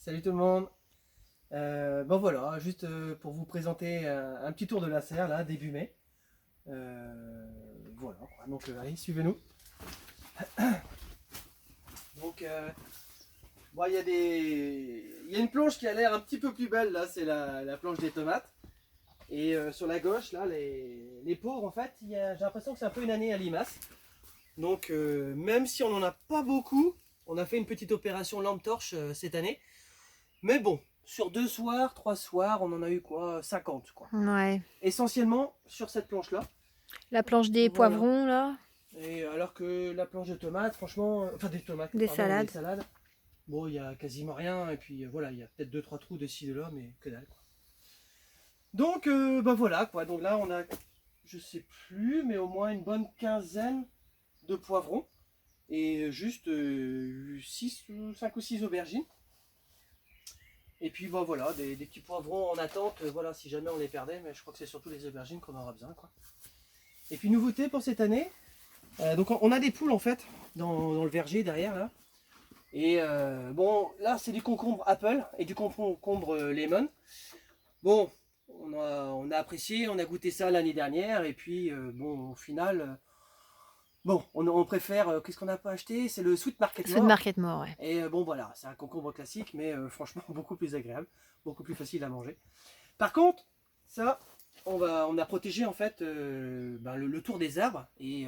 Salut tout le monde. Bon voilà, juste pour vous présenter un petit tour de la serre là, début mai. Voilà, quoi. Donc allez, suivez-nous. Donc bon, il y a une planche qui a l'air un petit peu plus belle là, c'est la planche des tomates. Et sur la gauche là, les pauvres en fait, j'ai l'impression que c'est un peu une année à limaces. Donc même si on n'en a pas beaucoup, on a fait une petite opération lampe torche cette année. Mais bon, sur 2 soirs, 3 soirs, on en a eu quoi 50 quoi. Ouais. Essentiellement sur cette planche-là. La planche des Voilà. poivrons, là, Et alors que la planche de tomates, franchement, enfin des tomates, des pardon, des salades. salades, bon, il y a quasiment rien. Et puis voilà, il y a peut-être 2-3 trous de ci, de là, mais que dalle quoi. Donc bah voilà quoi. Donc là, on a, je sais plus, mais au moins une bonne quinzaine de poivrons. Et juste 5 ou 6 aubergines. Et puis bah, voilà, des petits poivrons en attente, voilà, si jamais on les perdait, mais je crois que c'est surtout les aubergines qu'on aura besoin, quoi. Et puis nouveauté pour cette année, donc on a des poules en fait dans le verger derrière là. Et bon, là c'est du concombre apple et du concombre lemon. Bon, on a apprécié, on a goûté ça l'année dernière, et puis bon, au final, bon, on préfère, qu'est-ce qu'on n'a pas acheté? C'est le Sweet Market Sous de More. Market More, ouais. Et bon voilà, c'est un concombre classique, mais franchement beaucoup plus agréable, beaucoup plus facile à manger. Par contre, ça, on a protégé en fait le tour des arbres. Et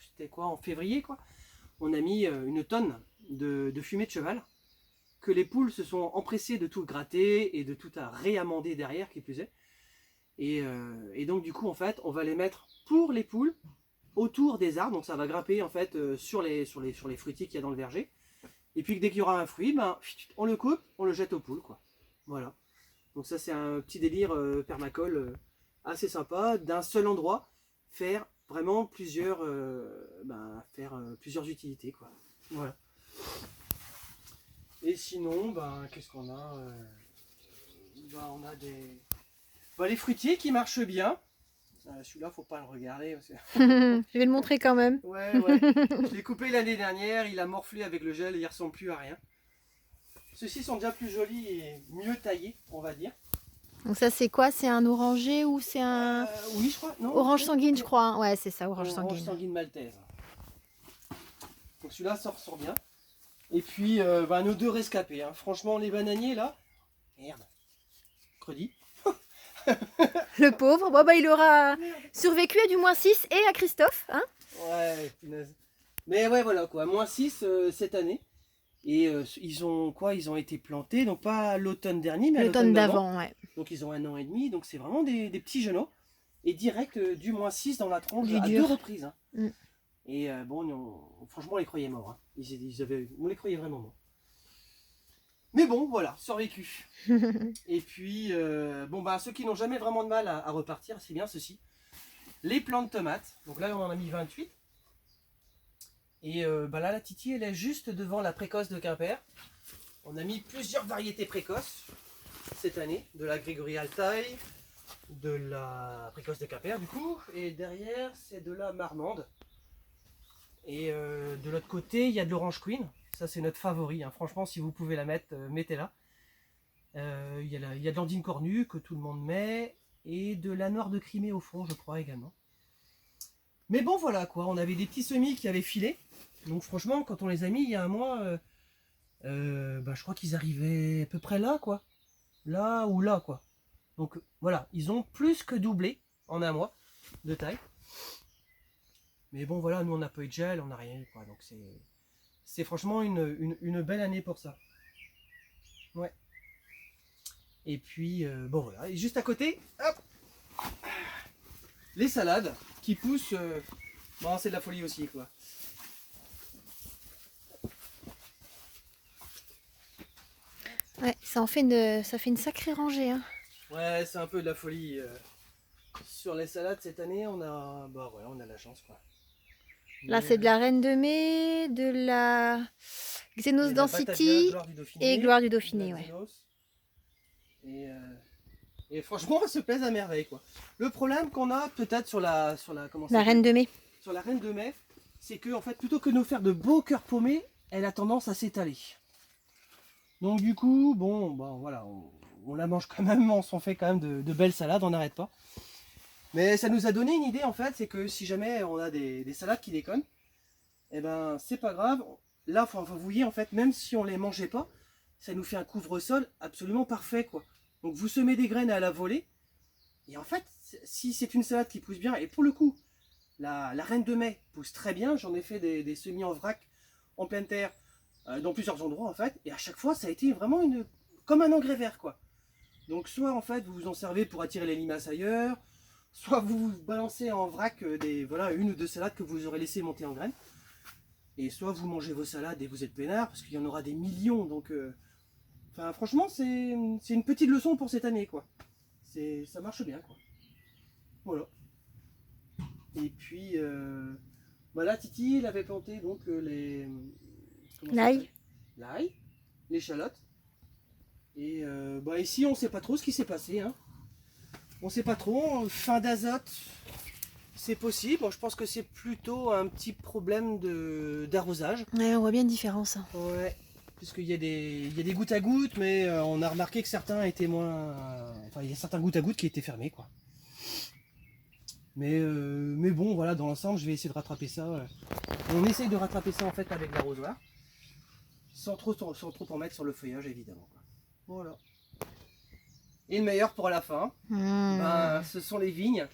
c'était quoi, en février quoi, on a mis une tonne de fumée de cheval, que les poules se sont empressées de tout gratter et de tout à réamender derrière, qui plus est. Et donc du coup en fait, on va les mettre pour les poules autour des arbres, donc ça va grimper en fait sur les fruitiers qu'il y a dans le verger. Et puis dès qu'il y aura un fruit, ben, on le coupe, on le jette aux poules, quoi. Voilà. Donc ça c'est un petit délire permacole assez sympa, d'un seul endroit, faire vraiment plusieurs utilités, quoi. Voilà. Et sinon, ben, qu'est-ce qu'on a on a les fruitiers qui marchent bien. Celui-là, faut pas le regarder. Parce que... Je vais le montrer quand même. Ouais, ouais. Je l'ai coupé l'année dernière, il a morflé avec le gel et il ressemble plus à rien. Ceux-ci sont déjà plus jolis et mieux taillés, on va dire. Donc ça, c'est quoi? C'est un orangé ou c'est un Oui, je crois. Non, orange sanguine, je crois, hein. Ouais, c'est ça, orange orange sanguine. sanguine maltaise. Donc celui-là, ça ressort bien. Et puis, nos deux rescapés. Hein. Franchement, les bananiers, là... Merde. Credi. Le pauvre, bon, bah, il aura survécu à du -6 et à Christophe, hein. Ouais, punaise. Mais ouais, voilà, quoi. -6 cette année. Et ils ont été plantés, donc pas l'automne dernier, mais à L'automne l'automne d'avant. d'avant, ouais. Donc ils ont 1 an et demi, donc c'est vraiment des petits genoux. Et direct du -6 dans la tronche Du à dur. 2 reprises. Hein. Mm. Et franchement, on les croyait morts. Hein. On les croyait vraiment morts. Mais bon, voilà, survécu. Et puis, ceux qui n'ont jamais vraiment de mal à repartir, c'est bien ceci. Les plants de tomates. Donc là, on en a mis 28. Et là, la Titi, elle est juste devant la précoce de Quimper. On a mis plusieurs variétés précoces cette année. De la Grégory Altaï, de la précoce de Quimper du coup. Et derrière, c'est de la Marmande. Et de l'autre côté, il y a de l'Orange Queen. Ça, c'est notre favori. Hein. Franchement, si vous pouvez la mettre, mettez-la. Il y a de l'Andine Cornue que tout le monde met. Et de la Noire de Crimée au fond, je crois également. Mais bon, voilà quoi. On avait des petits semis qui avaient filé. Donc franchement, quand on les a mis il y a un mois, je crois qu'ils arrivaient à peu près là, quoi. Là ou là, quoi. Donc voilà, ils ont plus que doublé en un mois de taille. Mais bon, voilà, nous on n'a pas eu de gel, on n'a rien eu, quoi. Donc c'est franchement une belle année pour ça. Ouais. Et puis, voilà. Et juste à côté, hop, les salades qui poussent. Bon, c'est de la folie aussi, quoi. Ouais, ça fait une sacrée rangée, hein. Ouais, c'est un peu de la folie. Sur les salades cette année, on a la chance, quoi. Là, c'est de la Reine de Mai, de la Xenos Density et Gloire du Dauphiné, ouais. Et franchement, on se pèse à merveille, quoi. Le problème qu'on a peut-être sur la Reine de Mai. Sur la Reine de Mai, c'est que en fait, plutôt que de nous faire de beaux cœurs paumés, elle a tendance à s'étaler. Donc du coup, bon, voilà, on la mange quand même, on s'en fait quand même de belles salades, on n'arrête pas. Mais ça nous a donné une idée en fait, c'est que si jamais on a des salades qui déconnent, eh ben c'est pas grave. Là, vous voyez en fait, même si on les mangeait pas, ça nous fait un couvre-sol absolument parfait quoi. Donc vous semez des graines à la volée, et en fait, si c'est une salade qui pousse bien, et pour le coup, la reine de mai pousse très bien, j'en ai fait des semis en vrac, en pleine terre, dans plusieurs endroits en fait, et à chaque fois ça a été vraiment comme un engrais vert quoi. Donc soit en fait vous vous en servez pour attirer les limaces ailleurs, soit vous balancez en vrac voilà, une ou deux salades que vous aurez laissé monter en graines, et soit vous mangez vos salades et vous êtes peinard, parce qu'il y en aura des millions, donc franchement c'est une petite leçon pour cette année quoi. Ça marche bien quoi. Voilà. Et puis là Titi il avait planté donc l'ail, l'ail, l'échalote. Et ici on sait pas trop ce qui s'est passé, hein. On sait pas trop, fin d'azote c'est possible, je pense que c'est plutôt un petit problème d'arrosage. Ouais, on voit bien une différence. Ouais, puisqu'il y a des gouttes à gouttes, mais on a remarqué que certains étaient moins... il y a certains gouttes à gouttes qui étaient fermés quoi. Mais bon voilà, dans l'ensemble je vais essayer de rattraper ça. On essaye de rattraper ça en fait avec l'arrosoir, sans trop en mettre sur le feuillage évidemment quoi. Voilà. Et le meilleur pour la fin, ce sont les vignes.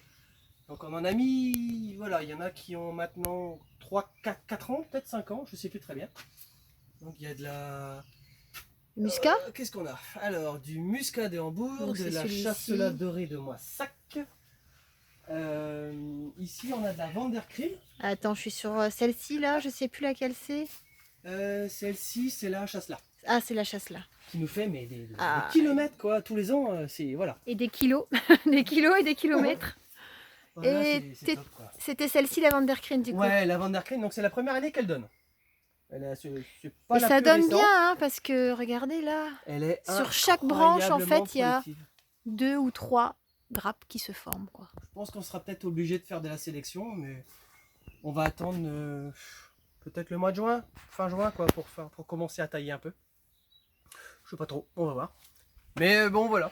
Donc on en a mis, voilà, il y en a qui ont maintenant 3, 4 ans, peut-être 5 ans, je ne sais plus très bien. Donc il y a de la... Muscat. Qu'est-ce qu'on a? Alors, du muscat de Hambourg, donc, de la chasselas dorée de Moissac. Ici on a de la Vanderkrim. Attends, je suis sur celle-ci là, je sais plus laquelle c'est. Celle-ci c'est la chasselas. Ah, c'est la chasselas. Qui nous fait mais des kilomètres quoi, tous les ans, c'est voilà. Et des kilos, des kilos et des kilomètres. Voilà, et c'était celle-ci la Vanderkrim du coup. Ouais, la Vanderkrim, donc c'est la première année qu'elle donne. Et ça donne bien hein, parce que regardez là, elle est sur chaque branche en fait il y a 2 ou 3 grappes qui se forment quoi. Je pense qu'on sera peut-être obligé de faire de la sélection, mais on va attendre peut-être le mois de juin, fin juin quoi, pour commencer à tailler un peu. Je sais pas trop, on va voir. Mais bon voilà.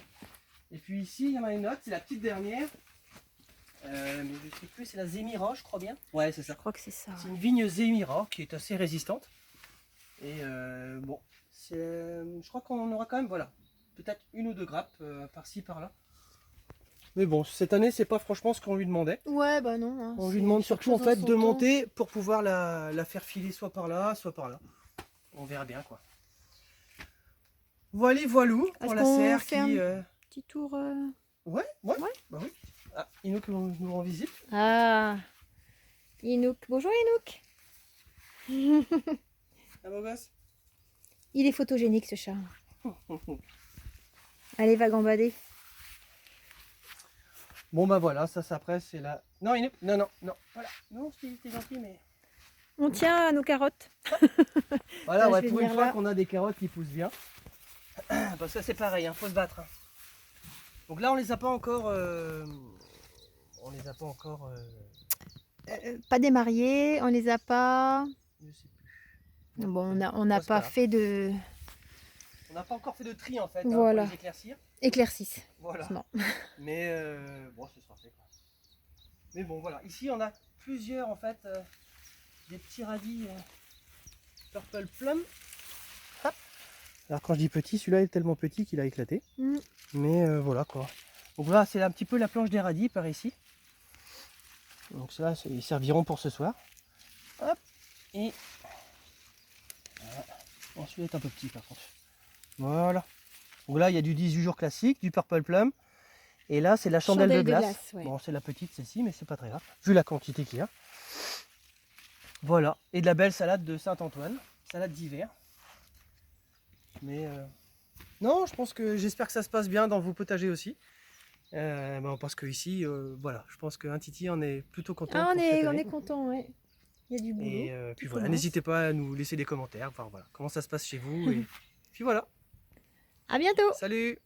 Et puis ici il y en a une autre, c'est la petite dernière. Mais je sais plus, c'est la Zémira, je crois bien. Ouais, c'est ça. Je crois que c'est ça. C'est une vigne Zémira qui est assez résistante. Et bon, je crois qu'on aura quand même, voilà, peut-être 1 ou 2 grappes par-ci, par-là. Mais bon, cette année, c'est pas franchement ce qu'on lui demandait. Ouais, bah non. Hein, on lui demande surtout en fait de monter pour pouvoir la faire filer soit par là, soit par là. On verra bien quoi. Voilà, voilou pour la serre qui... Petit tour... Ouais. Bah oui. Ah, Inouk nous rend visite. Ah, Inouk. Bonjour Inouk. Ah beau gosse. Il est photogénique ce chat. Allez, va gambader. Bon bah voilà, ça après c'est la... Non Inouk, non, voilà. Non, t'es gentil mais... On tient à nos carottes. Voilà, ouais, pour une fois qu'on a des carottes qui poussent bien. Parce que c'est pareil, hein, faut se battre. Hein. Donc là on les a pas encore... pas démariés, on les a pas... Je sais plus. Bon, on n'a pas fait de... On n'a pas encore fait de tri en fait, voilà. pour les éclaircir. Éclaircissent. Voilà. Mais bon, ce sera fait quoi. Mais bon, voilà. Ici on a plusieurs en fait, des petits radis Purple Plum. Hop. Alors quand je dis petit, celui-là est tellement petit qu'il a éclaté. Mais voilà quoi. Donc là c'est un petit peu la planche des radis par ici. Donc ceux-là ils serviront pour ce soir. Hop. Et voilà. Bon, celui-là est un peu petit par contre. Voilà. Donc là il y a du 18 jours classique, du Purple Plum. Et là c'est la chandelle de glace. Ouais. Bon c'est la petite celle-ci mais c'est pas très grave. Vu la quantité qu'il y a. Voilà. Et de la belle salade de Saint-Antoine. Salade d'hiver. Mais non, je pense que j'espère que ça se passe bien dans vos potagers aussi. Parce que ici, voilà, je pense qu'un Titi en est plutôt content. Ah, on est content, ouais. Il y a du boulot. Et puis voilà, n'hésitez pas à nous laisser des commentaires, voir voilà, comment ça se passe chez vous. Et puis voilà. À bientôt. Salut.